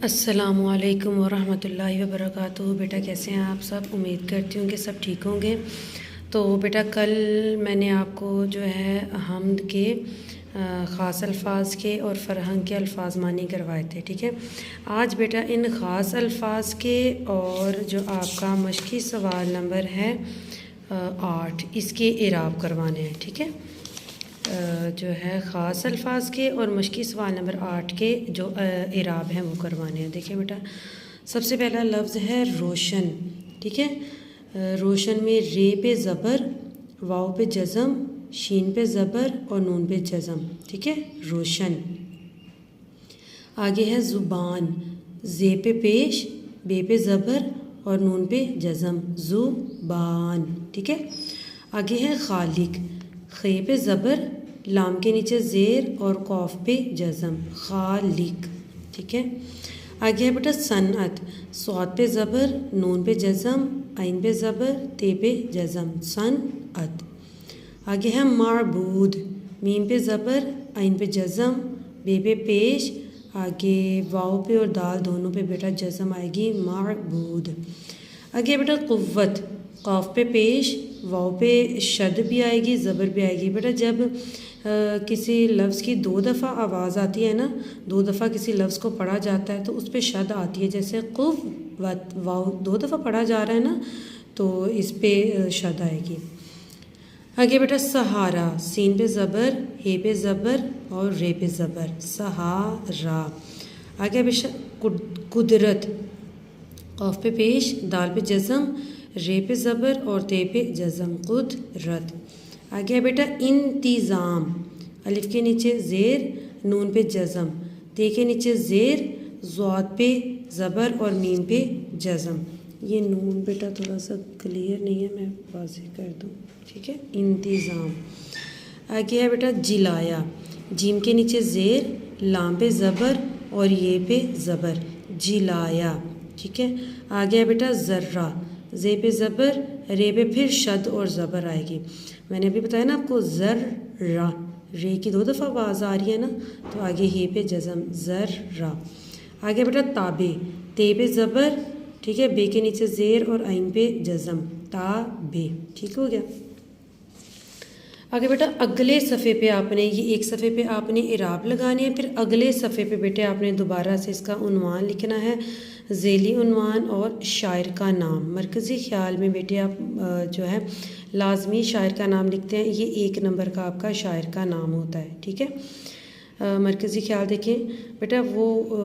अस्सलामुअलैकुम वरहमतुल्लाहि वबरकातुहू। बेटा कैसे हैं आप सब? उम्मीद करती हूँ कि सब ठीक होंगे। तो बेटा कल मैंने आपको जो है हम्द के ख़ास अल्फाज के और फ़रहंग के अल्फाज मानी करवाए थे। ठीक है, आज बेटा इन ख़ास अल्फाज के और जो आपका मश्की सवाल नंबर है 8, इसके इराब करवाने हैं। ठीक है, जो है ख़ास अल्फाज के और मश्की सवाल नंबर 8 के जो इराब हैं वो करवाने हैं। देखिए बेटा, सबसे पहला लफ्ज़ है रोशन। ठीक है, रोशन में रे पे ज़बर, वाव पे जज़म, शीन पे ज़बर और नून पे जज़म। ठीक है, रोशन। आगे है ज़ुबान, जे पे पेश, बे पे ज़बर और नून पे जज़म, ज़ुबान। ठीक है, आगे है खालिक, खे पे ज़बर, लाम के नीचे ज़ेर और कौफ पे जज़म, खालिक। ठीक है, आगे है बेटा सनअत, स्वाद पे ज़बर, नून पे जज़म, आइन पे ज़बर, ते पे जज़म, सनअत। आगे है माबूद, मीम पे ज़बर, आइन पे जज़म, बे पे पेश, आगे वाव पे और दाल दोनों पे बेटा जज़म आएगी, माबूद। आगे बेटा कुव्वत, क़ाफ पे पेश, वाव पे शद भी आएगी, ज़बर भी आएगी। बेटा जब किसी लफ्ज़ की 2 दफ़ा आवाज़ आती है ना, 2 दफ़ा किसी लफ्ज़ को पढ़ा जाता है तो उस पर शद आती है। जैसे कुव्वत, वाव 2 दफ़ा पढ़ा जा रहा है ना, तो इस पे शद आएगी। आगे बेटा सहारा, सीन पे ज़बर, हे पे ज़बर और रे पे ज़बर, सहारा। आगे बेटा कुदरत, क़ाफ पे पेश, दाल पे जज़म, रे पे ज़बर और ते पे जज़म, कुदरत। आगे बेटा इंतिज़ाम, अलिफ के नीचे ज़ेर, नून पे जज़म, ते के नीचे ज़ेर, ज़ाद पे ज़बर और मीम पे जज़म। ये नून बेटा थोड़ा सा क्लियर नहीं है, मैं वाज़ेह कर दूँ। ठीक है, इंतिज़ाम। आगे है बेटा जिलाया, जीम के नीचे ज़ेर, लाम पे ज़बर और ये पे ज़बर, जिलाया। ठीक है, आगे है बेटा ज़र्रा, जे पे ज़बर, रे पे फिर शद और ज़बर आएगी। मैंने अभी बताया ना आपको, ज़र्रा, रे की 2 दफ़ा आवाज़ आ रही है ना, तो आगे हे पे जज़म, ज़र्रा। आगे बेटा ताबे, ते पे ज़बर, ठीक है, बे के नीचे ज़ेर और आइन पे जज़म, ताबे। ठीक हो गया। आगे बेटा अगले सफ़े पे आपने, ये एक सफ़े पे आपने इराब लगाने हैं, फिर अगले सफ़े पे बेटे आपने दोबारा से इसका उन्वान लिखना है, ज़ेली उन्वान और शायर का नाम। मरकज़ी ख़्याल में बेटे आप जो है लाजमी शायर का नाम लिखते हैं, ये 1 नंबर का आपका शायर का नाम होता है। ठीक है, मरकज़ी ख़्याल देखें बेटा, वो